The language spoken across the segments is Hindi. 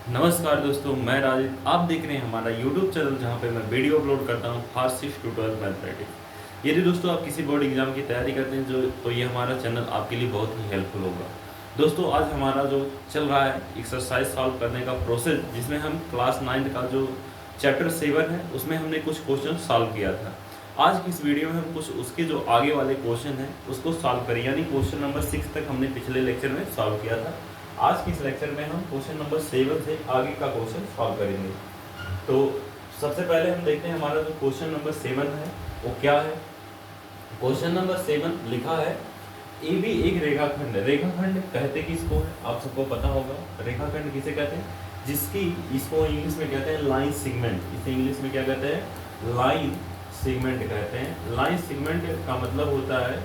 नमस्कार दोस्तों, मैं राजित। आप देख रहे हैं हमारा YouTube चैनल जहां पे मैं वीडियो अपलोड करता हूं फास्ट ट्यूटोरियल मैथमेटिक्स। यदि दोस्तों आप किसी बोर्ड एग्जाम की तैयारी करते हैं तो ये हमारा चैनल आपके लिए बहुत ही हेल्पफुल होगा। दोस्तों आज हमारा जो चल रहा है एक्सरसाइज सॉल्व करने का प्रोसेस, जिसमें हम क्लास 9 का जो चैप्टर 7 है उसमें हमने कुछ क्वेश्चन सॉल्व किया था। आज की इस वीडियो में हम कुछ उसके जो आगे वाले क्वेश्चन हैं उसको सॉल्व करें, यानी क्वेश्चन नंबर 6 तक हमने पिछले लेक्चर में सॉल्व किया था। आज के इस लेक्चर में हम क्वेश्चन नंबर 7 से आगे का क्वेश्चन सॉल्व करेंगे। तो सबसे पहले हम देखते हैं हमारा जो क्वेश्चन नंबर 7 है वो क्या है। क्वेश्चन नंबर 7 लिखा है ए बी एक रेखाखंड है। रेखाखंड कहते किसको है, आप सबको पता होगा। रेखाखंड किसे कहते हैं? जिसकी इसको इंग्लिश में कहते हैं लाइन सेगमेंट। इसे इंग्लिश में क्या कहते हैं? लाइन सेगमेंट कहते हैं। लाइन सेगमेंट का मतलब होता है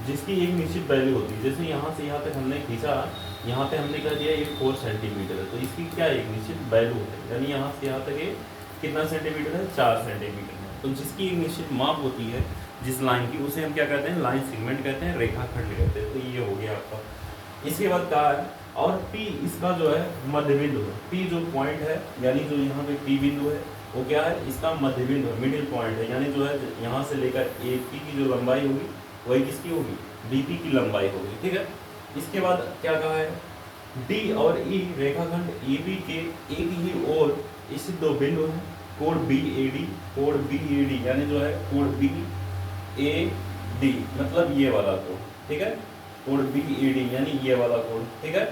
जिसकी एक निश्चित वैल्यू होती है। जैसे यहाँ से यहाँ तक हमने खींचा, यहाँ पे हमने कह दिया ये 4 सेंटीमीटर है, तो इसकी क्या एक निश्चित वैल्यू है, यानी यहाँ से यहाँ तक ये कितना सेंटीमीटर है? 4 सेंटीमीटर है। तो जिसकी एक निश्चित माप होती है जिस लाइन की, उसे हम क्या कहते हैं? लाइन सेगमेंट कहते हैं, रेखाखंड कहते हैं। तो ये हो गया आपका। इसके बाद कहा है और P इसका जो है मध्य बिंदु है। P जो पॉइंट है, यानी जो यहाँ पे P बिंदु है वो क्या है? इसका मध्य बिंदु है, मिडिल पॉइंट है। यानी जो है यहाँ से लेकर AP की जो लंबाई होगी वही किसकी होगी? BP की लंबाई होगी। ठीक है। इसके बाद क्या कहा है? D और E रेखाखंड AB के एक ही ओर स्थित दो बिंदु हैं। कोण BAD, कोण BAD यानी जो है कोण BAD मतलब ये वाला कोण। ठीक है। कोण BAD यानी ये वाला कोण। ठीक है।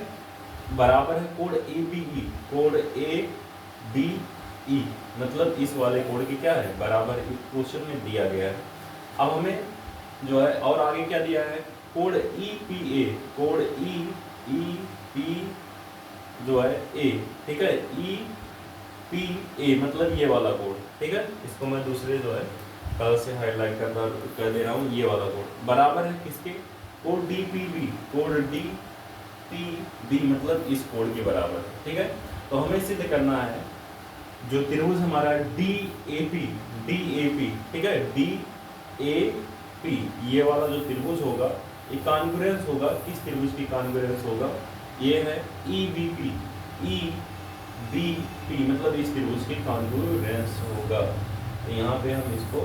बराबर है कोण ABE, कोण ABE मतलब इस वाले कोण की क्या है? बराबर। इस क्वेश्चन में दिया गया है। अब हमें जो है और आगे क्या दिया है? कोण EPA, कोण EP जो है A। ठीक है। EPA मतलब ये वाला कोण। ठीक है। इसको मैं दूसरे जो है कलर से हाईलाइट कर दे रहा हूँ। ये वाला कोण बराबर है किसके? कोण DPB, कोण DPB मतलब इस कोण के बराबर है। ठीक है। तो हमें सिद्ध करना है जो त्रिभुज हमारा DAP, ठीक है, DAP ये वाला जो त्रिभुज होगा ये कॉन्ग्रुएंस होगा। किस त्रिभुज की कॉन्ग्रुएंस होगा? ये है EBP, EBP मतलब इस त्रिभुज की कॉन्ग्रुएंस होगा। तो यहाँ पे हम इसको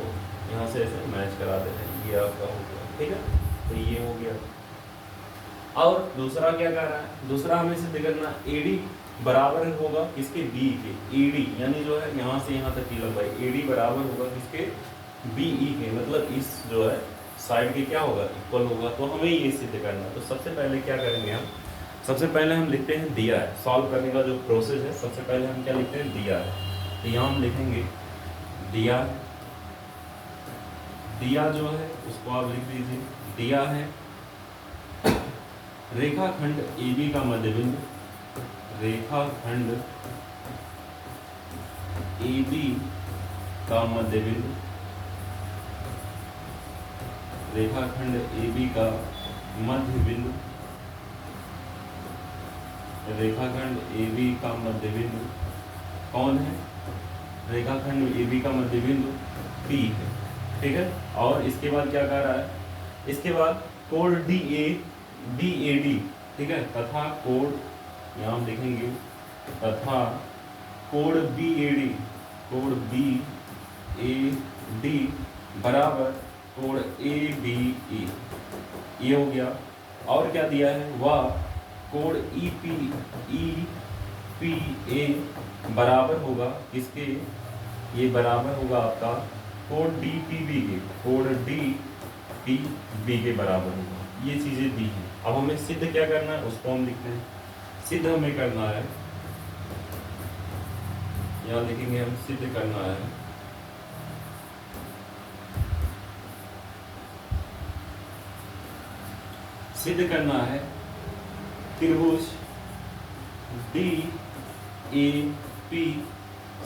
यहाँ से ऐसे मैच करा देते हैं। ये आपका हो गया। ठीक है। तो ये हो गया। और दूसरा क्या कह रहा है? दूसरा हमें सिद्ध करना AD बराबर होगा किसके? B के। AD यानी जो है यहाँ से यहाँ तक की लंबाई AD बराबर होगा किसके? BE के। मतलब इस जो है साइड के क्या होगा? इक्वल होगा। तो हमें ये सिद्ध करना है। तो सबसे पहले क्या करेंगे हम? सबसे पहले हम लिखते हैं दिया है। सॉल्व करने का जो प्रोसेस है सबसे पहले हम क्या लिखते हैं? दिया है। तो यहाँ हम लिखेंगे दिया। दिया जो है उसको आप लिख दीजिए। दिया है रेखाखंड AB का मध्य बिंदु, रेखाखंड AB का मध्य बिंदु, रेखाखंड AB का मध्य बिंदु, रेखाखंड AB का मध्य बिंदु कौन है? रेखाखंड AB का मध्य बिंदु P है। ठीक है। और इसके बाद क्या कह रहा है? इसके बाद कोण DAD, ठीक है, तथा कोण यहाँ हम लिखेंगे तथा कोण BAD, कोण BAD बराबर कोण ABE। ये हो गया। और क्या दिया है? वह कोण EPA बराबर होगा किसके? ये बराबर होगा आपका कोण DPB के, कोण DPB के बराबर होगा। ये चीजें दी हैं। अब हमें सिद्ध क्या करना है उसको हम लिखते हैं। सिद्ध हमें करना है, यहाँ लिखेंगे हम सिद्ध करना है सिद्ध करना है त्रिभुज DAP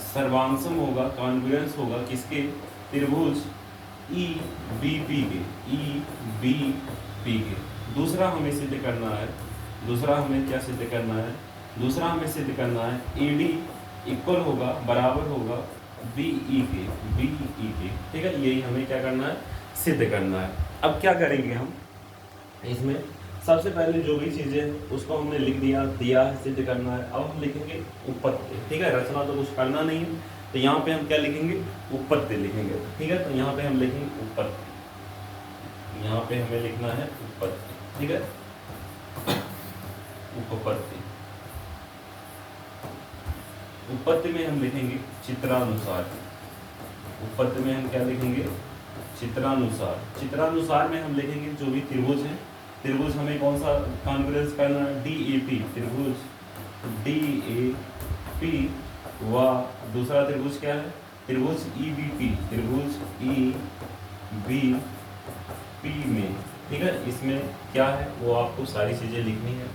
सर्वांशम होगा, कॉन्ग्रुएंस होगा किसके? त्रिभुज EBP के, EBP के। दूसरा हमें सिद्ध करना है, दूसरा हमें क्या सिद्ध करना है? दूसरा हमें सिद्ध करना है AD इक्वल होगा, बराबर होगा BE के, BE के। ठीक है। यही हमें क्या करना है? सिद्ध करना है। अब क्या करेंगे हम? इसमें सबसे पहले जो भी चीज़ें हैं उसको हमने लिख दिया है, सिद्ध करना है। अब हम लिखेंगे उपपत्ति, ठीक है। रचना तो कुछ करना नहीं है, तो यहाँ पे हम क्या लिखेंगे, उपपत्ति लिखेंगे, ठीक है। तो यहाँ पे हम लिखेंगे उपपत्ति, यहाँ पे हमें लिखना है उपपत्ति, ठीक है। उपपत्ति, उपपत्ति में हम लिखेंगे चित्रानुसार। उपपत्ति में हम क्या लिखेंगे, चित्रानुसार। चित्रानुसार में हम लिखेंगे जो भी त्रिभुज है, त्रिभुज हमें कौन सा कॉन्फ्रेंस करना है, DAP त्रिभुज, DAP व दूसरा त्रिभुज क्या है, त्रिभुज EBP, त्रिभुज EBP में, ठीक है। इसमें क्या है वो आपको सारी चीजें लिखनी है।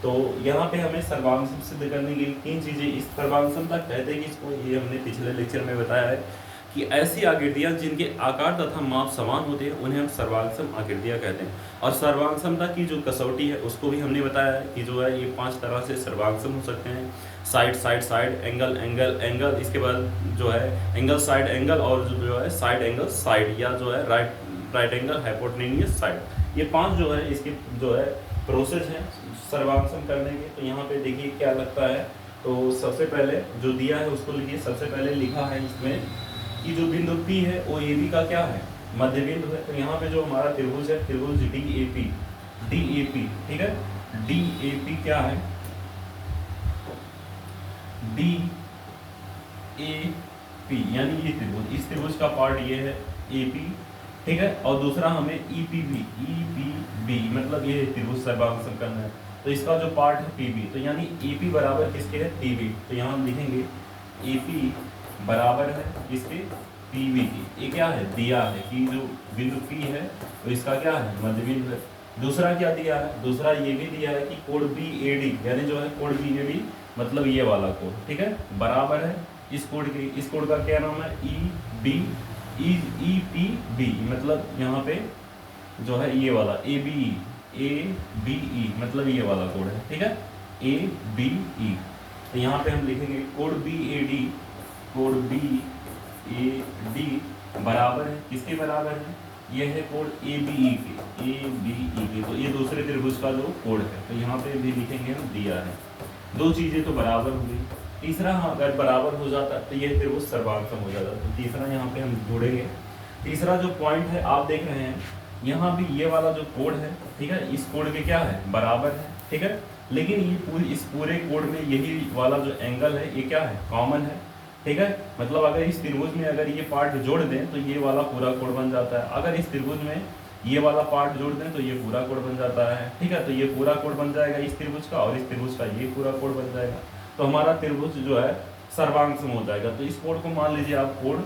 तो यहाँ पे हमें सर्वांगसम सिद्ध करने की 3 चीजें, इस सर्वांगसम तक कहते हैं कि इसको, ये हमने पिछले लेक्चर में बताया है कि ऐसी आकृतियाँ जिनके आकार तथा माप समान होते हैं उन्हें हम सर्वांगसम आकृतियाँ कहते हैं। और सर्वांगसमता की जो कसौटी है उसको भी हमने बताया है कि जो है ये 5 तरह से सर्वांगसम हो सकते हैं। Side side side, angle angle angle, इसके बाद जो है एंगल साइड एंगल, और जो है साइड एंगल साइड, या जो है राइट एंगल हाइपोटेन्यूज साइड। ये 5 जो है इसके जो है प्रोसेस है सर्वांगसम करने के। तो यहाँ पे देखिए क्या लगता है, तो सबसे पहले जो दिया है उसको लिखिए। सबसे पहले लिखा है इसमें कि जो बिंदु P है वो AB का क्या है, मध्य बिंदु है। तो यहाँ पे जो हमारा त्रिभुज है, त्रिभुज DAP, ठीक है। DAP क्या है, DAP यानी ये त्रिभुज, इस त्रिभुज का पार्ट ये है AP, ठीक है। और दूसरा हमें EPB मतलब ये त्रिभुज सर्वांगसम करना है, तो इसका जो पार्ट है PB, तो यानी AP बराबर किसके है, PB। तो यहाँ हम लिखेंगे AP बराबर है इसके PB की। ये क्या है, दिया है कि जो बिंदु P है तो इसका क्या है, मध्य बिंदु है। दूसरा क्या दिया है, दूसरा ये भी दिया है कि कोण BAD, यानी जो है कोण BAD मतलब ये वाला कोण, ठीक है, बराबर है इस कोण के। इस कोण का क्या नाम है, EPB मतलब यहाँ पे जो है ये वाला ABE मतलब ये वाला कोण है, ठीक है, ABE। तो यहाँ पे हम लिखेंगे कोण BAD, कोण BAD बराबर है किसके बराबर है, ये है कोण ABE के। तो ये दूसरे त्रिभुज का जो कोण है, तो यहाँ पे भी लिखेंगे हम, दिया है। 2 चीजें तो बराबर हो गई। तीसरा अगर बराबर हो जाता तो ये त्रिभुज सर्वांगसम हो जाता। तो तीसरा यहाँ पे हम जोड़ेंगे। तीसरा जो पॉइंट है आप देख रहे हैं यहाँ भी ये वाला जो कोण है, ठीक है, इस कोण के क्या है, बराबर है, ठीक है। लेकिन ये इस पूरे कोण में यही वाला जो एंगल है ये क्या है, कॉमन है, ठीक है। मतलब अगर इस त्रिभुज में अगर ये पार्ट जोड़ दें तो ये वाला पूरा कोण बन जाता है। अगर इस त्रिभुज में ये वाला पार्ट जोड़ दें तो ये पूरा कोण बन जाता है, ठीक है। तो ये पूरा कोण बन जाएगा इस त्रिभुज का, और इस त्रिभुज का ये पूरा कोण बन जाएगा। तो हमारा त्रिभुज जो है सर्वांगसम हो जाएगा। तो इस कोण को मान लीजिए आप कोण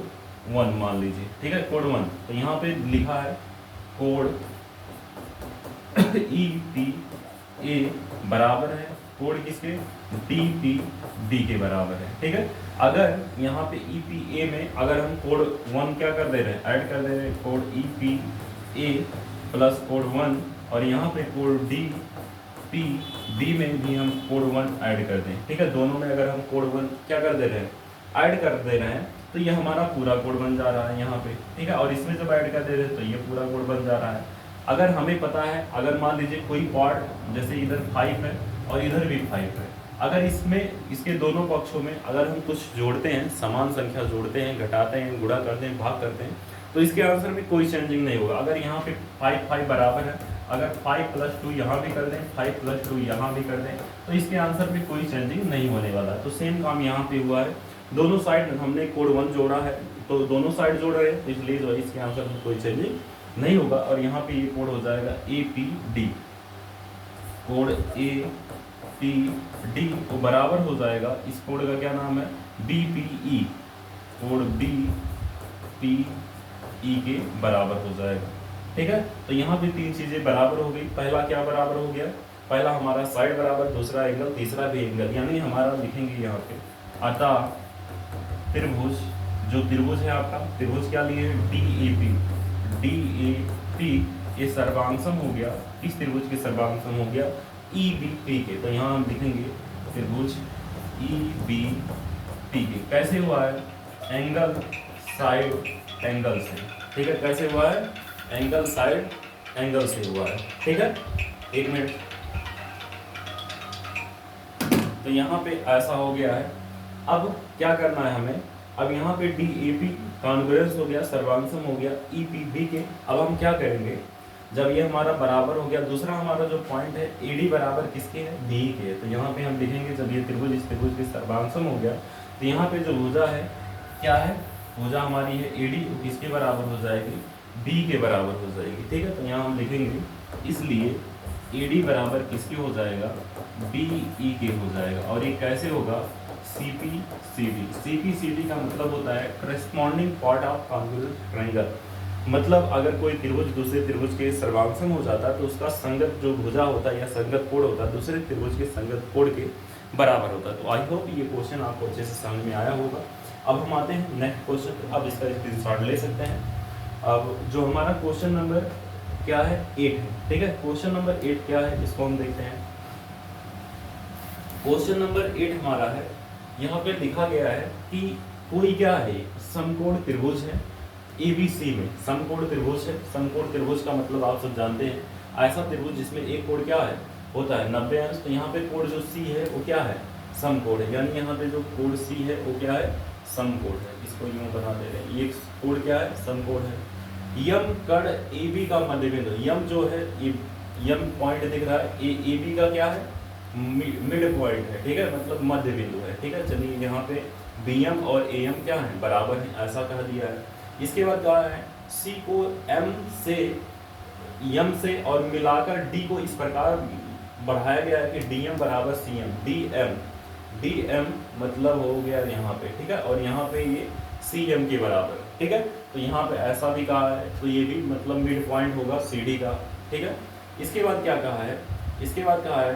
1 मान लीजिए, ठीक है, कोण 1। तो यहाँ पे लिखा है कोण EPA बराबर है कोण किसके, DPD के बराबर है, ठीक है। अगर यहाँ पे EPA में अगर हम कोण 1 क्या कर दे रहे हैं, ऐड कर दे रहे हैं, कोण EPA प्लस कोण 1, और यहाँ पे कोण DPD में भी हम कोण 1 ऐड कर दें, ठीक है। दोनों में अगर हम कोण 1 क्या कर दे रहे हैं, ऐड कर दे रहे हैं, तो ये हमारा पूरा कोण बन जा रहा है यहाँ पे, ठीक है। और इसमें जब ऐड कर दे रहे हैं तो ये पूरा कोण बन जा रहा है। अगर हमें पता है, अगर मान लीजिए कोई पार्ट जैसे इधर 5 है और इधर भी 5 है, अगर इसमें इसके दोनों पक्षों में अगर हम कुछ जोड़ते हैं, समान संख्या जोड़ते हैं, घटाते हैं, गुणा करते हैं, भाग करते हैं, तो इसके आंसर में कोई चेंजिंग नहीं होगा। अगर यहाँ पे 5 बराबर है, अगर 5 + 2 यहाँ भी कर दें, 5 + 2 यहाँ भी कर दें, तो इसके आंसर में कोई चेंजिंग नहीं होने वाला। तो सेम काम यहाँ पे हुआ है। दोनों साइड हमने कोण 1 जोड़ा है, तो दोनों साइड जोड़ रहे हैं, तो इसलिए जो है इसके आंसर में कोई चेंजिंग नहीं होगा। और यहाँ पे ये कोण हो जाएगा APD, कोण APD तो बराबर हो जाएगा, इस कोण का क्या नाम है, BPE, कोण BPE के बराबर हो जाएगा, ठीक है। तो यहाँ पे 3 चीजें बराबर हो गई। पहला क्या बराबर हो गया, पहला हमारा साइड बराबर, दूसरा एंगल, तीसरा भी एंगल, यानी हमारा लिखेंगे यहाँ पे, अतः त्रिभुज, जो त्रिभुज है आपका, त्रिभुज क्या लिए DAP, ये सर्वांगसम हो गया, इस त्रिभुज के सर्वांगसम हो गया EBP के। तो यहाँ हम लिखेंगे त्रिभुज EBP के। कैसे हुआ है, एंगल साइड एंगल से, ठीक है। कैसे हुआ है, एंगल साइड एंगल से हुआ है, ठीक है। एक मिनट। तो यहाँ पे ऐसा हो गया है। अब क्या करना है हमें, अब यहाँ पे डी ए पी कॉन्ग्रुएंस हो गया, सर्वांगसम हो गया ई पी बी के। अब हम क्या करेंगे, जब ये हमारा बराबर हो गया, दूसरा हमारा जो पॉइंट है ए डी बराबर किसके है, बी के। तो यहाँ पे हम लिखेंगे जब ये त्रिभुज इस त्रिभुज के सर्वांगसम हो गया, तो यहाँ पे जो भुजा है क्या है, भुजा हमारी है ए डी, किसके बराबर हो जाएगी, बी के बराबर हो जाएगी। ठीक है, तो यहाँ हम लिखेंगे इसलिए ए डी बराबर किसके हो जाएगा, बी ई के हो जाएगा। और ये कैसे होगा, C P C D. C P C D का मतलब होता है corresponding part of congruent triangle. मतलब अगर कोई त्रिभुज दूसरे त्रिभुज के सर्वांगसम हो जाता है तो उसका संगत जो भुजा होता है या संगत कोण होता है दूसरे त्रिभुज के संगत कोण के बराबर होता है। तो आई होप ये क्वेश्चन आपको अच्छे से समझ में आया होगा। अब हम आते हैं नेक्स्ट क्वेश्चन। अब इसका स्क्रीनशॉट ले सकते हैं। अब जो हमारा क्वेश्चन नंबर क्या है, 8 है। ठीक है, क्वेश्चन नंबर 8 क्या है इसको हम देखते हैं। क्वेश्चन नंबर 8 हमारा है, यहाँ पे लिखा गया है कि कोई क्या है, समकोण त्रिभुज है ABC में, समकोण त्रिभुज है। समकोण त्रिभुज का मतलब आप सब जानते हैं, ऐसा त्रिभुज जिसमें एक कोण क्या है, होता है 90 अंश। तो यहाँ पे कोण जो C है वो क्या है, समकोण है। यानी यहाँ पे जो कोण C है वो क्या है, समकोण है। इसको यूं बना दे रहे हैं, ये कोण क्या है, समकोण है। यम कण AB का मध्य बिंदु, यम जो है यम पॉइंट दिख रहा है, AB का क्या है, मिड पॉइंट है। ठीक है, मतलब मध्य बिंदु है। ठीक है, चलिए यहाँ पे BM और AM क्या है, बराबर है, ऐसा कह दिया है। इसके बाद क्या है, C को M से और मिलाकर D को इस प्रकार बढ़ाया गया है कि DM बराबर CM। DM मतलब हो गया यहाँ पे। ठीक है, और यहाँ पे ये CM के बराबर। ठीक है, तो यहाँ पे ऐसा भी कहा है, तो ये भी मतलब मिड पॉइंट होगा CD का। ठीक है, इसके बाद क्या कहा है, इसके बाद कहा है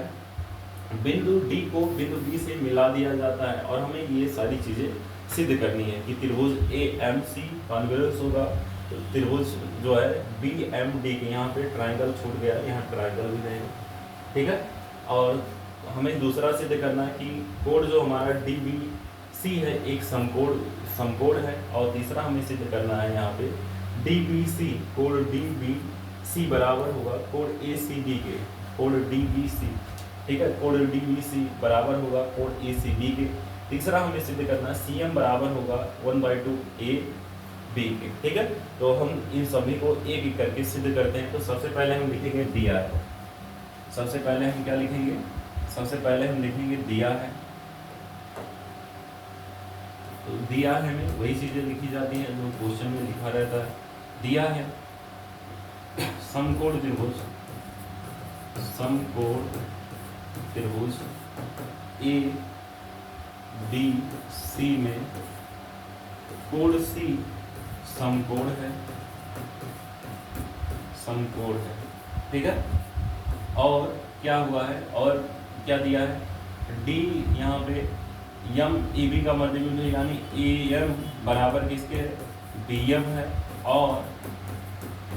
बिंदु D को बिंदु B से मिला दिया जाता है। और हमें ये सारी चीजें सिद्ध करनी है कि त्रिभुज AMC कॉन्ग्रुएंस होगा। तो त्रिभुज जो है BMD के, यहाँ पे ट्रायंगल छूट गया, यहाँ ट्रायंगल भी रहेगा। ठीक है, और हमें दूसरा सिद्ध करना है कि कोण जो हमारा DBC है एक समकोण है। और तीसरा हमें सिद्ध करना है यहाँ पे DBC, कोण DBC बराबर होगा कोण ACB के, कोण DBC। ठीक है, कोण DBC बराबर होगा कोण ACB के। तीसरा हमें सिद्ध करना है CM बराबर होगा 1/2 AB के। ठीक है, तो हम इन सभी को एक एक करके सिद्ध करते हैं। तो सबसे पहले हम लिखेंगे दिया है। सबसे पहले हम क्या लिखेंगे, सबसे पहले हम लिखेंगे दिया है। तो दिया है में वही चीजें लिखी जाती हैं जो क्वेश्चन में लिखा रहता है। दिया है समकोण त्रिभुज, समकोण त्रिभुज ABC में कोण C समकोण है, समकोण है। ठीक है, और क्या हुआ है, और क्या दिया है, D यहाँ पे यम AB का मध्य बिंदु यानी AM बराबर किसके है, DM है। और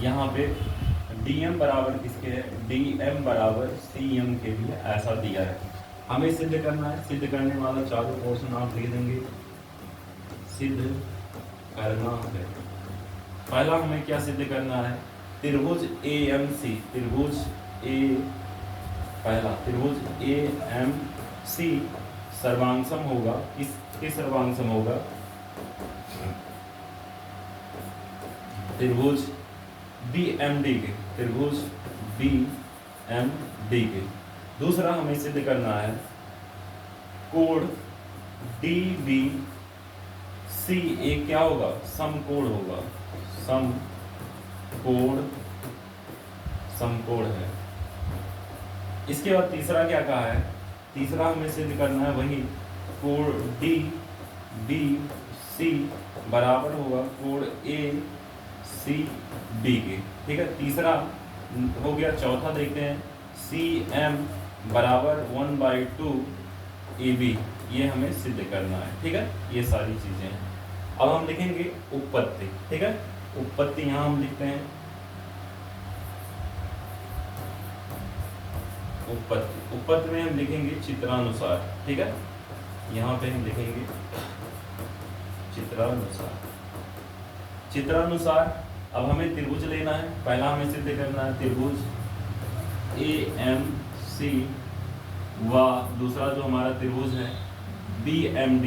यहाँ पे DM बराबर किसके है, DM बराबर CM के लिए ऐसा दिया है। हमें सिद्ध करना है, सिद्ध करने वाला चारों पोर्शन आप लिख देंगे, सिद्ध करना है। पहला हमें क्या सिद्ध करना है, त्रिभुज AMC, त्रिभुज पहला त्रिभुज AMC सर्वांगसम होगा, किसके सर्वांगसम होगा, त्रिभुज BMD के, त्रिभुज BMD के। दूसरा हमें सिद्ध करना है कोण DBC एक क्या होगा, समकोण होगा, समकोण है। इसके बाद तीसरा क्या कहा है, तीसरा हमें सिद्ध करना है वही कोण DBC बराबर होगा कोण ACB के। ठीक है, तीसरा हो गया। चौथा देखते हैं CM बराबर 1/2 AB, ये हमें सिद्ध करना है। ठीक है, ये सारी चीजें हैं। अब हम लिखेंगे उत्पत्ति। ठीक है, उत्पत्ति यहाँ हम लिखते हैं उत्पत्ति में हम लिखेंगे चित्रानुसार। ठीक है, यहाँ पे हम लिखेंगे चित्रानुसार। अब हमें त्रिभुज लेना है, पहला हमें सिद्ध करना है त्रिभुज AMC व दूसरा जो हमारा त्रिभुज है BMD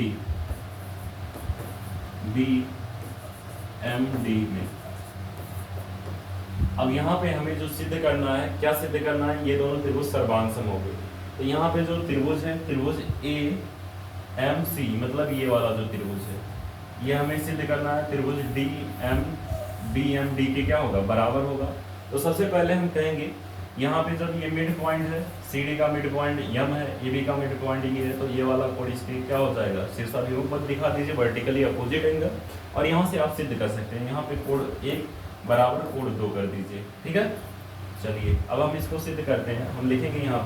में। अब यहाँ पे हमें जो सिद्ध करना है, क्या सिद्ध करना है, ये दोनों त्रिभुज सर्वांगसम हो गए। तो यहाँ पे जो त्रिभुज है, त्रिभुज AMC मतलब ये वाला जो त्रिभुज है, ये हमें सिद्ध करना है। त्रिभुज BMD के क्या होगा, बराबर होगा। तो सबसे पहले हम कहेंगे यहाँ पे जब ये मिड पॉइंट है, CD का मिड पॉइंट M है, AB का मिड पॉइंट ये है, तो ये वाला कोण इसके क्या हो जाएगा, शीर्षाभिमुख पद दिखा दीजिए, वर्टिकली अपोजिट एंगल, और यहाँ से आप सिद्ध कर सकते हैं। यहाँ पे कोण 1 बराबर कोण 2 कर दीजिए, ठीक है। चलिए अब हम इसको सिद्ध करते हैं। हम लिखेंगे यहाँ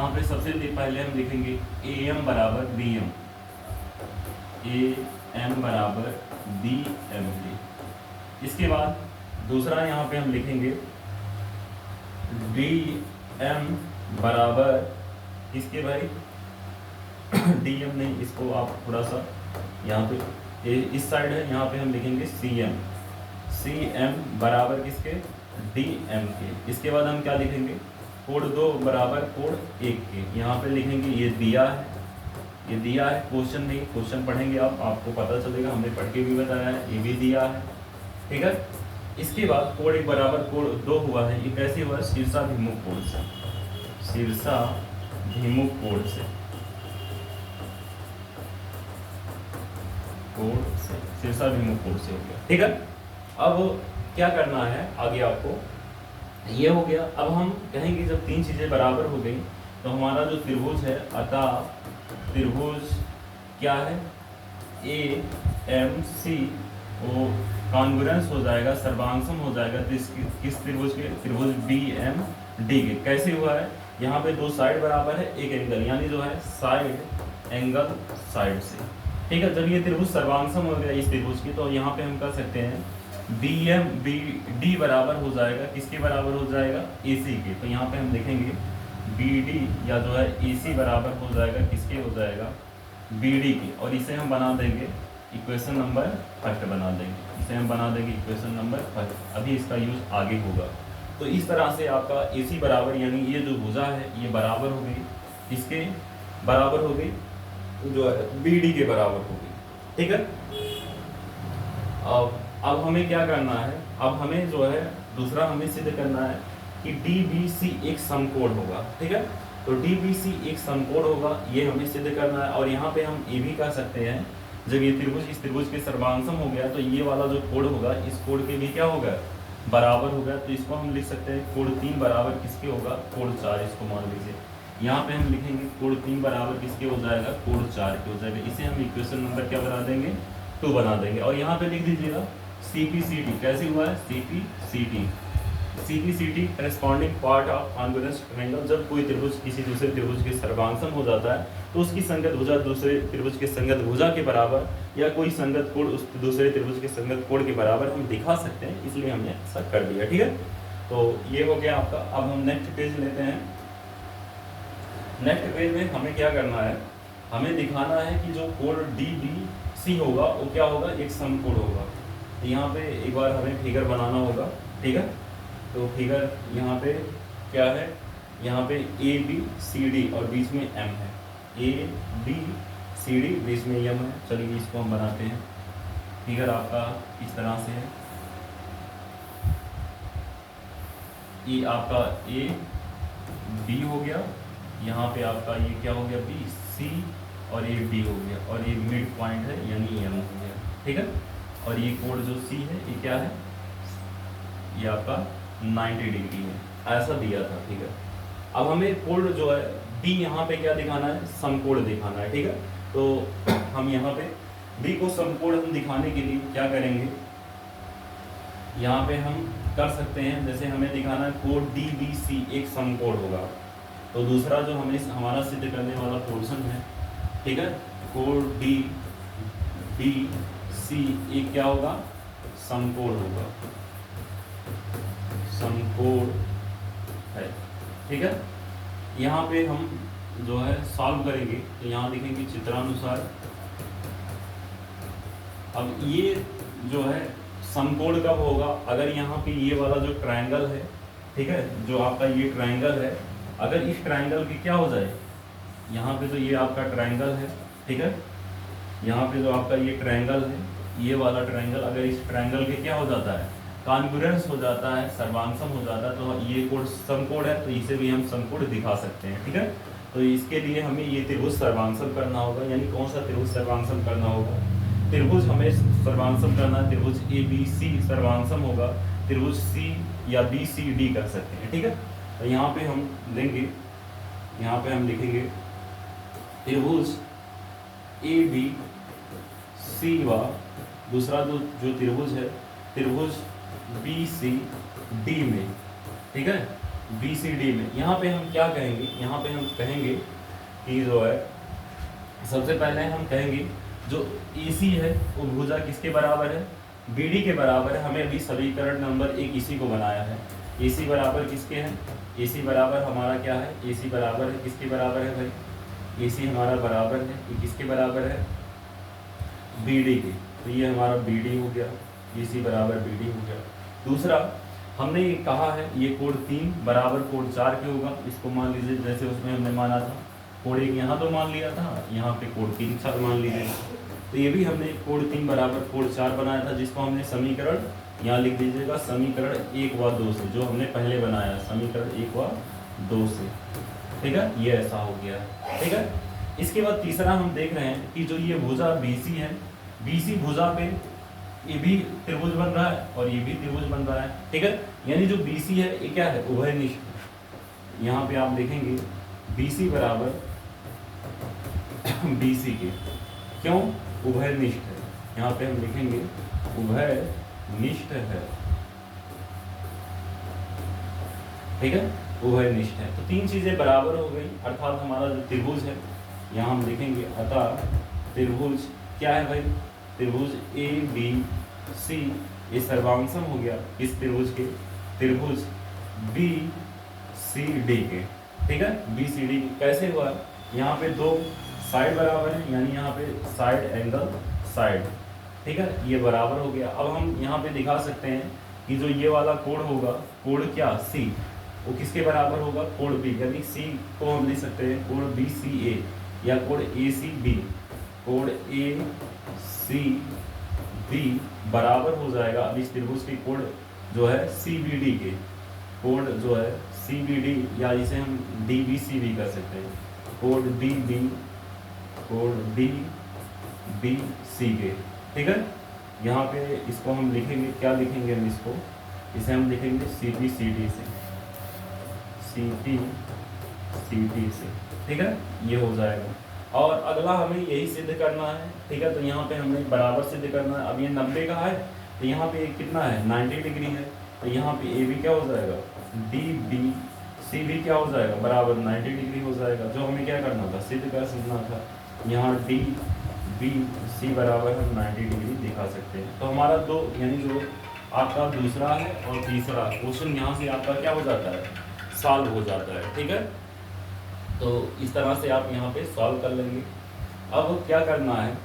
पे सबसे पहले हम लिखेंगे AM बराबर BM, AM बराबर BMD। इसके बाद दूसरा यहाँ पे हम लिखेंगे DM बराबर किसके भाई, DM नहीं, इसको आप थोड़ा सा यहाँ पे इस साइड है, यहाँ पे हम लिखेंगे CM बराबर किसके, DM के। इसके बाद हम क्या लिखेंगे, कोण 2 बराबर कोण 1 के। यहाँ पे लिखेंगे ये दिया है, ये दिया है, क्वेश्चन नहीं, क्वेश्चन पढ़ेंगे आप, आपको पता चलेगा, हमने पढ़ के भी बताया है, ये भी दिया है, ठीक है। इसके बाद कोण 1 बराबर कोण 2 हुआ है, ये कैसे हुआ, शीर्षाभिमुख कोण से, शीर्षाभिमुख कोण से, शीर्षाभिमुख कोण से हो गया, ठीक है। अब क्या करना है आगे आपको, ये हो गया। अब हम कहेंगे जब 3 चीजें बराबर हो गई तो हमारा जो त्रिभुज है, अतः त्रिभुज क्या है, AMC वो कॉन्ग्रुएंस हो जाएगा, सर्वांगसम हो जाएगा किस त्रिभुज के, त्रिभुज BMD के। कैसे हुआ है, यहाँ पे 2 साइड बराबर है, एक एंगल, यानी जो है साइड एंगल साइड से, ठीक है। जब ये त्रिभुज सर्वांगसम हो गया इस त्रिभुज की, तो यहाँ पे हम कर सकते हैं BD बराबर हो जाएगा, किसके बराबर हो जाएगा, AC के। तो यहाँ पे हम लिखेंगे BD या जो है AC बराबर हो जाएगा, किसके हो जाएगा, BD के। और इसे हम बना देंगे इक्वेशन नंबर 1 बना देंगे, इसे हम बना देंगे इक्वेशन नंबर 1। अभी इसका यूज आगे होगा। तो इस तरह से आपका AC बराबर, यानी ये जो भुजा है ये बराबर हो गई, किसके बराबर हो गई, जो है BD के बराबर हो गई, ठीक है। अब हमें क्या करना है, अब हमें जो है दूसरा हमें सिद्ध करना है कि DBC एक समकोण होगा, ठीक है। तो DBC एक समकोण होगा, ये हमें सिद्ध करना है। और यहाँ पे हम ये भी कह सकते हैं, जब ये त्रिभुज इस त्रिभुज के सर्वांगसम हो गया, तो ये वाला जो कोण होगा, इस कोण के भी क्या होगा, बराबर हो गया। तो इसको हम लिख सकते हैं कोण 3 बराबर किसके होगा, कोण 4, इसको मान लीजिए। यहाँ पे हम लिखेंगे कोण 3 बराबर किसके हो जाएगा, कोण 4 के हो जाएगा। इसे हम इक्वेशन नंबर क्या बना देंगे, 2 बना देंगे। और यहाँ पे लिख दीजिएगा CPCT, कैसे हुआ है, CPCT corresponding part of congruence triangle. जब कोई त्रिभुज किसी दूसरे त्रिभुज के सर्वांगसम हो जाता है, तो उसकी संगत भुजा दूसरे त्रिभुज के संगत भुजा के बराबर, या कोई संगत कोण उस दूसरे त्रिभुज के संगत कोण के बराबर हम दिखा सकते हैं, इसलिए हमने ऐसा कर दिया, ठीक है। तो ये हो गया आपका। अब हम नेक्स्ट पेज लेते हैं। नेक्स्ट पेज में हमें क्या करना है, हमें दिखाना है कि जो कोण DBC होगा वो क्या होगा, एक समकोण होगा। तो यहाँ पे एक बार हमें फिगर बनाना होगा, ठीक है। तो फिगर यहाँ पे क्या है, यहाँ पे ABCD और बीच में M है, ABCD बीच में M है। चलिए इसको हम बनाते हैं। फिगर आपका इस तरह से है, ये आपका AB हो गया, यहाँ पे आपका ये क्या हो गया, BC, और ये D हो गया, और ये मिड पॉइंट है यानी M हो गया, ठीक है। और ये कोण जो C है ये क्या है, ये आपका 90 डिग्री है, ऐसा दिया था, ठीक है। अब हमें कोण जो है D यहाँ पे क्या दिखाना है, समकोण दिखाना है, ठीक है। तो हम यहाँ पे D को समकोण हम दिखाने के लिए क्या करेंगे, यहाँ पे हम कर सकते हैं, जैसे हमें दिखाना है कोण DBC एक समकोण होगा, तो दूसरा जो हमें हमारा सिद्ध करने वाला पोर्शन है, ठीक है, कोण DBC एक क्या होगा, समकोण होगा, समकोण है, ठीक है। यहाँ पे हम जो है सॉल्व करेंगे, तो यहाँ लिखेंगे चित्रानुसार। अब ये जो है समकोण कब होगा, अगर यहाँ पे ये वाला जो ट्रायंगल है ठीक है, जो आपका ये ट्रायंगल है, अगर इस ट्रायंगल की क्या हो जाए, यहाँ पे तो ये आपका ट्रायंगल है, ठीक है, यहाँ पे जो आपका ये ट्रायंगल है, ये वाला ट्रायंगल, अगर इस ट्रायंगल के क्या हो जाता है, कॉन्ग्रुएंस हो जाता है, सर्वांगसम हो जाता है, तो ये कोड समकोण है, तो इसे भी हम समकोण दिखा सकते हैं, ठीक है। तो इसके लिए हमें ये त्रिभुज सर्वांगसम करना होगा, यानी कौन सा त्रिभुज सर्वांगसम करना होगा, त्रिभुज हमें सर्वांगसम करना है, त्रिभुज ए बी सी सर्वांगसम होगा, त्रिभुज सी या बी सी डी कर सकते हैं, ठीक है। तो यहाँ पे हम लेंगे, यहाँ पे हम लिखेंगे त्रिभुज ए बी सी व दूसरा जो त्रिभुज है, त्रिभुज बी सी डी में, ठीक है, बी सी डी में। यहाँ पे हम क्या कहेंगे, यहाँ पे हम कहेंगे कि जो है, सबसे पहले हम कहेंगे जो AC है वो भुजा किसके बराबर है, BD के बराबर है। हमें अभी समीकरण नंबर 1 इसी को बनाया है। AC बराबर किसके हैं, AC बराबर हमारा क्या है, AC बराबर है किसके बराबर है भाई, AC हमारा बराबर है, ये किसके बराबर है, BD के। तो ये हमारा BD हो गया, AC बराबर BD हो गया। दूसरा हमने ये कहा है ये कोड 3 बराबर कोड 4 के होगा, इसको मान लीजिए जैसे उसमें हमने माना था कोड 1 यहाँ तो मान लिया था, यहाँ पे कोड 3 4 मान लीजिए। तो ये भी हमने कोड 3 बराबर कोड 4 बनाया था, जिसको हमने समीकरण यहाँ लिख दीजिएगा, समीकरण 1 व 2 से, जो हमने पहले बनाया समीकरण 1 व 2 से, ठीक है, ये ऐसा हो गया, ठीक है। इसके बाद तीसरा हम देख रहे हैं कि जो ये भुजा BC है, BC भुजा पे ये भी त्रिभुज बन रहा है और ये भी त्रिभुज बन रहा है, ठीक है। यानी जो BC है ये क्या है, उभयनिष्ठ। यहाँ पे आप देखेंगे BC बराबर BC के, क्यों, उभयनिष्ठ है। यहाँ पे हम लिखेंगे उभयनिष्ठ है, ठीक है, उभयनिष्ठ है। तो 3 चीजें बराबर हो गई, अर्थात हमारा जो त्रिभुज है, यहाँ हम लिखेंगे अतः त्रिभुज क्या है भाई, त्रिभुज ABC ये सर्वांगसम हो गया इस त्रिभुज के, त्रिभुज BCD के, ठीक है, BCD कैसे हुआ, यहाँ पे 2 साइड बराबर है, यानी यहाँ पे साइड एंगल साइड, ठीक है, ये बराबर हो गया। अब हम यहाँ पे दिखा सकते हैं कि जो ये वाला कोण होगा, कोण क्या C, वो किसके बराबर होगा, कोण B, यानी C को हम लिख सकते हैं कोण BCA या कोण ACB, कोण ACB बराबर हो जाएगा अब इस त्रिभुज के कोण जो है CBD के, कोण जो है CBD या इसे हम DBC भी कर सकते हैं, कोण DBC के, ठीक है। यहाँ पे इसको हम लिखेंगे, क्या लिखेंगे हम इसको, इसे हम लिखेंगे CPCD से, CPCD से, ठीक है, ये हो जाएगा। और अगला हमें यही सिद्ध करना है, ठीक है। तो यहाँ पे हमें बराबर सिद्ध करना है। अब ये 90 का है, तो यहाँ पे कितना है, 90 डिग्री है, तो यहाँ पे AB क्या हो जाएगा, DBC भी क्या हो जाएगा, बराबर 90 डिग्री हो जाएगा। जो हमें क्या करना था, सिद्ध करना था, यहाँ DBC बराबर हम 90 डिग्री दिखा सकते हैं। तो हमारा 2 यानी जो आपका दूसरा है और तीसरा क्वेश्चन यहाँ से आपका क्या हो जाता है, सॉल्व हो जाता है, ठीक है। तो इस तरह से आप यहाँ पे सॉल्व कर लेंगे। अब क्या करना है,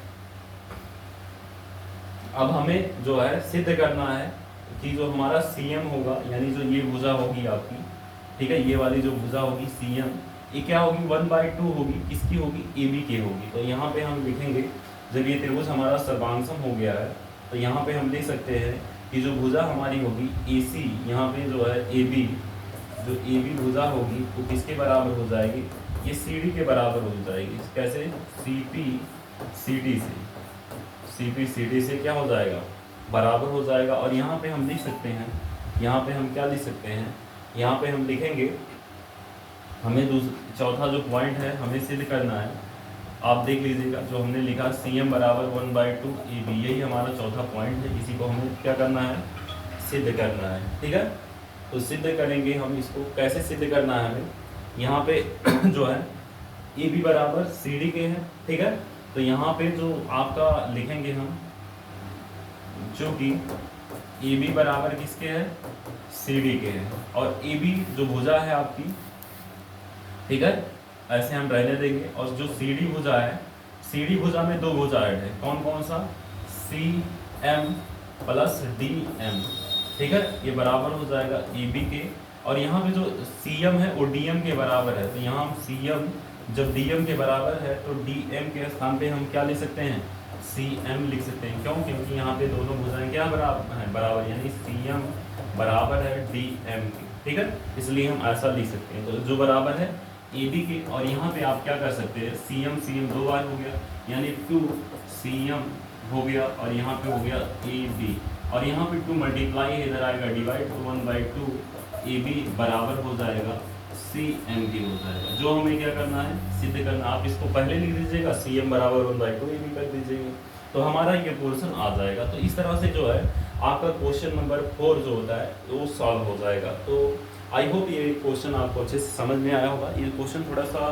अब हमें जो है सिद्ध करना है कि जो हमारा CM होगा, यानी जो ये भुजा होगी आपकी, ठीक है, ये वाली जो भुजा होगी CM, ये क्या होगी, 1/2 होगी, किसकी होगी, AB की होगी। तो यहाँ पे हम लिखेंगे, जब ये त्रिभुज हमारा सर्वांगसम हो गया है, तो यहाँ पे हम लिख सकते हैं कि जो भुजा हमारी होगी AC, यहाँ पे जो है AB, जो AB भुजा होगी वो किसके बराबर हो जाएगी, ये CD के बराबर हो जाएगी। कैसे, CPCD से क्या हो जाएगा, बराबर हो जाएगा। और यहाँ पे हम लिख सकते हैं, यहाँ पे हम क्या लिख सकते हैं, यहाँ पे हम लिखेंगे, हमें चौथा जो पॉइंट है हमें सिद्ध करना है। आप देख लीजिएगा, जो हमने लिखा CM बराबर 1/2 AB, यही हमारा चौथा पॉइंट है। इसी को हमें क्या करना है, सिद्ध करना है, ठीक है। तो सिद्ध करेंगे हम इसको, कैसे सिद्ध करना है हमें, यहाँ पे जो है AB बराबर CD के हैं, ठीक है। तो यहाँ पे जो आपका लिखेंगे हम, जो कि AB बराबर किसके हैं, CD के हैं, और AB जो भुजा है आपकी, ठीक है, ऐसे हम रहने देंगे। और जो CD भुजा है, CD भुजा में 2 भुजा ऐड है, कौन कौन सा, CM + DM, ठीक है, ये बराबर हो जाएगा AB के और यहाँ पे जो CM है वो DM के बराबर है, तो यहाँ हम CM जब DM के बराबर है तो DM के स्थान पे हम क्या लिख सकते हैं, CM लिख सकते हैं। क्यों? क्योंकि यहाँ पे दोनों भुजाएं क्या बराबर हैं, बराबर, यानी CM बराबर है DM के, ठीक है, इसलिए हम ऐसा लिख सकते हैं। तो जो बराबर है AB के, और यहाँ पे आप क्या कर सकते हैं, CM दो बार हो गया, यानी 2CM हो गया, और यहाँ पे हो गया AB, और यहाँ पे 2 मल्टीप्लाई इधर आएगा डिवाइड, तो 1/2 AB बराबर हो जाएगा CM की हो जाएगा। जो हमें क्या करना है, सिद्ध करना, आप इसको पहले लिख दीजिएगा, CM बराबर 1/2 AB कर दीजिएगा, तो हमारा ये पोर्शन आ जाएगा। तो इस तरह से जो है आपका क्वेश्चन नंबर 4 जो होता है वो सॉल्व हो जाएगा। तो आई होप ये क्वेश्चन आपको अच्छे से समझ में आया होगा। ये क्वेश्चन थोड़ा सा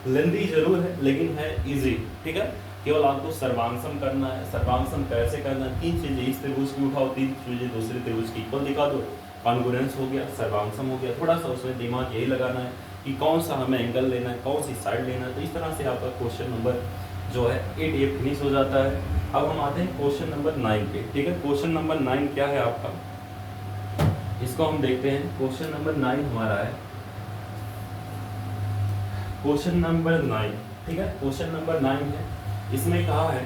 लेंदी जरूर है लेकिन है इजी, ठीक है। केवल आपको सर्वांशम करना है। सर्वांशम कैसे करना है, 3 चीजें इस त्रिभुज की उठाओ, 3 चीजें दूसरे त्रिभुज की इक्वल दिखा दो, कॉन्ग्रुएंस हो गया, सर्वांशम हो गया। थोड़ा सा उसमें दिमाग यही लगाना है कि कौन सा हमें एंगल लेना है, कौन सी साइड लेना है। तो इस तरह से आपका क्वेश्चन नंबर जो है 8 फिनिश हो जाता है। अब हम आते हैं क्वेश्चन नंबर 9 पे, ठीक है। क्वेश्चन नंबर 9 क्या है आपका, इसको हम देखते हैं। क्वेश्चन नंबर 9 हमारा है क्वेश्चन नंबर 9, ठीक है। क्वेश्चन नंबर 9 है, इसमें कहा है,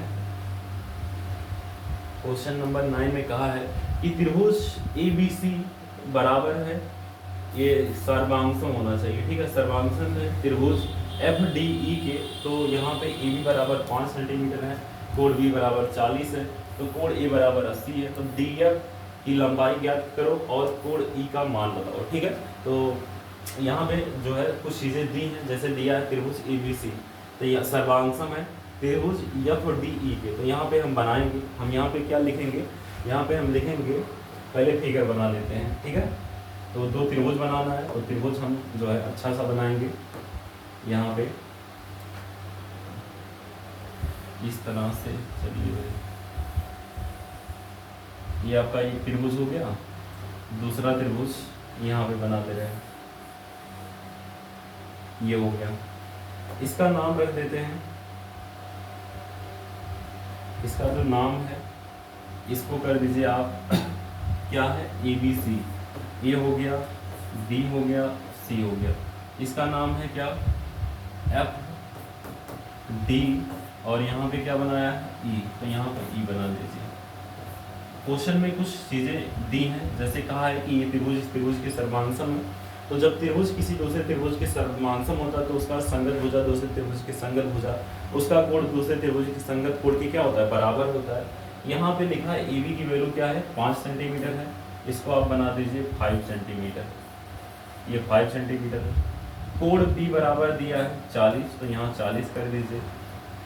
क्वेश्चन नंबर 9 में कहा है कि त्रिभुज ABC बराबर है, ये सर्वांशम होना चाहिए, ठीक है। सर्वांशम है त्रिभुज FDE के, तो यहाँ पे AB बराबर 5 सेंटीमीटर है, कोण B बराबर 40 है, तो कोण A बराबर 80 है। तो DF की लंबाई ज्ञात करो और कोण E का मान बताओ, ठीक है। तो यहाँ पे जो है कुछ चीज़ें दी हैं, जैसे दिया है त्रिभुज ABC, तो यह सर्वांशम है त्रिभुज FDE के, तो यहाँ पे हम बनाएंगे। हम यहाँ पे क्या लिखेंगे, यहाँ पे हम लिखेंगे, पहले फिगर बना लेते हैं, ठीक है। तो 2 त्रिभुज बनाना है, और त्रिभुज हम जो है अच्छा सा बनाएंगे। यहाँ पे इस तरह से, चलिए ये आपका एक त्रिभुज हो गया, दूसरा त्रिभुज यहाँ पे बना दे रहे हैं, ये हो गया। इसका नाम रख देते हैं, इसका जो नाम है इसको कर दीजिए आप क्या है, ABC, A हो गया, B हो गया, C हो गया। इसका नाम है क्या, FD, और यहाँ पे क्या बनाया है, E, तो यहाँ पर E बना दीजिए। क्वेश्चन में कुछ चीज़ें दी हैं, जैसे कहा है कि ये त्रिभुज इस त्रिभुज के सर्वांशम है, तो जब त्रिभुज किसी दूसरे त्रिभुज के सर्वांशम होता है तो उसका संगत भुजा दूसरे त्रिभुज के संगत भुजा, उसका कोण दूसरे त्रिभुज के संगत कोण के क्या होता है, बराबर होता है। यहाँ पे लिखा है AB की वैल्यू क्या है, 5 सेंटीमीटर है, इसको आप बना दीजिए 5 सेंटीमीटर, ये 5 सेंटीमीटर है। कोण B बराबर दिया है 40, तो यहाँ 40 कर दीजिए।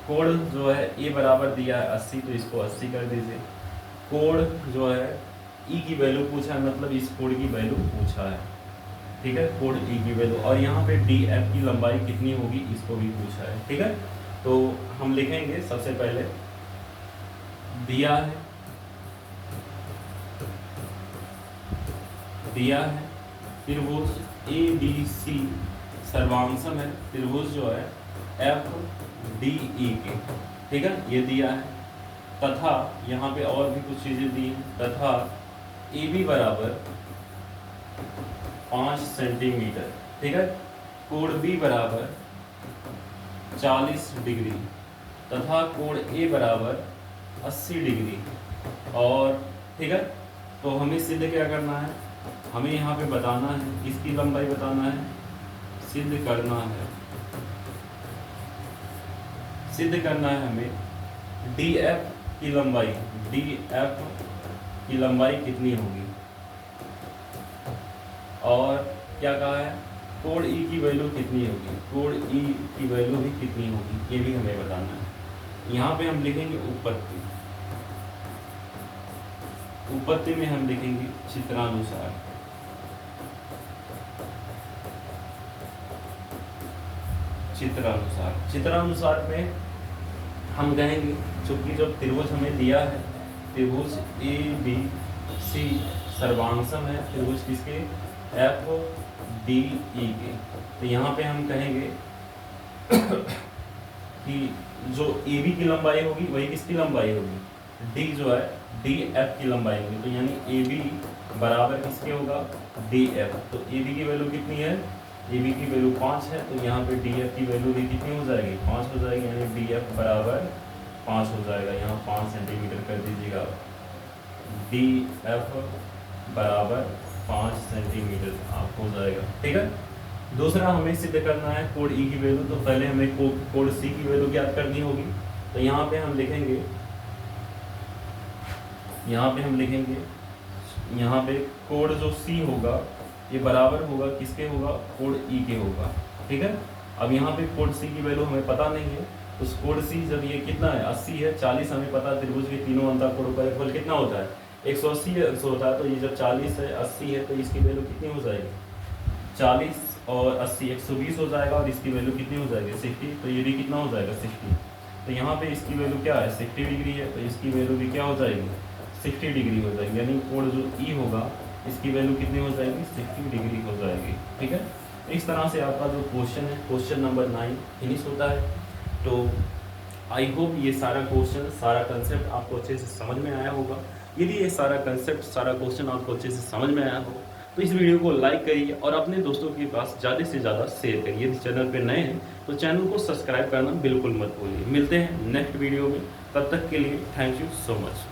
कोण जो है A बराबर दिया है 80, तो इसको 80 कर दीजिए। कोण जो है E की वैल्यू पूछा है, मतलब इस कोण की वैल्यू पूछा है, ठीक है, कोण E की वैल्यू। और यहाँ पे DF की लंबाई कितनी होगी इसको भी पूछा है, ठीक है। तो हम लिखेंगे, सबसे पहले दिया है त्रिभुज ABC सर्वांशम है त्रिभुज जो है FDE के, ठीक है, ये दिया है। तथा यहाँ पे और भी कुछ चीजें दी हैं, तथा AB बराबर 5 सेंटीमीटर, ठीक है, कोण B बराबर 40 डिग्री, तथा कोण A बराबर 80 डिग्री, और ठीक है। तो हमें सिद्ध क्या करना है, हमें यहाँ पे बताना है, इसकी लंबाई बताना है, सिद्ध करना है हमें DF की लंबाई कितनी होगी, और क्या कहा है, कोण E की वैल्यू कितनी होगी, कोण E की वैल्यू भी कितनी होगी, ये भी हमें बताना है। यहाँ पे हम लिखेंगे उपपत्ति में हम लिखेंगे चित्रानुसार में हम कहेंगे, चूंकि जब त्रिभुज हमें दिया है, त्रिभुज ABC सर्वांशम है त्रिभुज किसके, FDE के, तो यहाँ पे हम कहेंगे कि जो AB की लंबाई होगी वही किसकी लंबाई होगी, डी जो है डी एफ की लंबाई होगी, तो यानी ए बी बराबर किसके होगा, डी एफ। तो ए बी की वैल्यू कितनी है, ए बी की वैल्यू 5 है, तो यहाँ पे डी एफ की वैल्यू भी कितनी हो जाएगी, 5 हो जाएगी, यानी डी एफ बराबर 5 हो जाएगा। यहाँ 5 सेंटीमीटर कर दीजिएगा, डी एफ बराबर 5 सेंटीमीटर आप हो जाएगा। ठीक है, दूसरा हमें सिद्ध करना है कोड ई की वैल्यू, तो पहले हमें कोड सी की वैल्यू ज्ञात करनी होगी। तो यहाँ पे हम लिखेंगे, यहाँ पे कोड जो सी होगा ये बराबर होगा किसके होगा, कोड ई के होगा। ठीक है, अब यहाँ पे कोड सी की वैल्यू हमें पता नहीं है, तो कोड सी जब ये कितना है 80 है, 40 हमें पता है, त्रिभुज के तीनों अंतःकोणों का योगफल कितना होता है 180 होता है। तो ये जब 40 है 80 है, तो इसकी वैल्यू कितनी हो जाएगी, 40 और 80 120 हो जाएगा, और इसकी वैल्यू कितनी हो जाएगी 60। तो ये भी कितना हो जाएगा 60। तो यहाँ पे इसकी वैल्यू क्या है 60 डिग्री है, तो इसकी वैल्यू भी क्या हो जाएगी 60 डिग्री हो जाएगी, यानी कोण जो ई होगा इसकी वैल्यू कितनी हो जाएगी 60 डिग्री हो जाएगी। ठीक है, इस तरह से आपका जो क्वेश्चन है, क्वेश्चन नंबर 9 फिनिश होता है। तो आई होप ये सारा क्वेश्चन, सारा कंसेप्ट आपको अच्छे से समझ में आया होगा। यदि ये सारा कंसेप्ट, सारा क्वेश्चन आपको अच्छे से समझ में आया हो तो इस वीडियो को लाइक करिए और अपने दोस्तों के पास ज़्यादा से ज़्यादा शेयर करिए। यदि चैनल पे नए हैं तो चैनल को सब्सक्राइब करना बिल्कुल मत भूलिए। मिलते हैं नेक्स्ट वीडियो में, तब तक के लिए थैंक यू सो मच।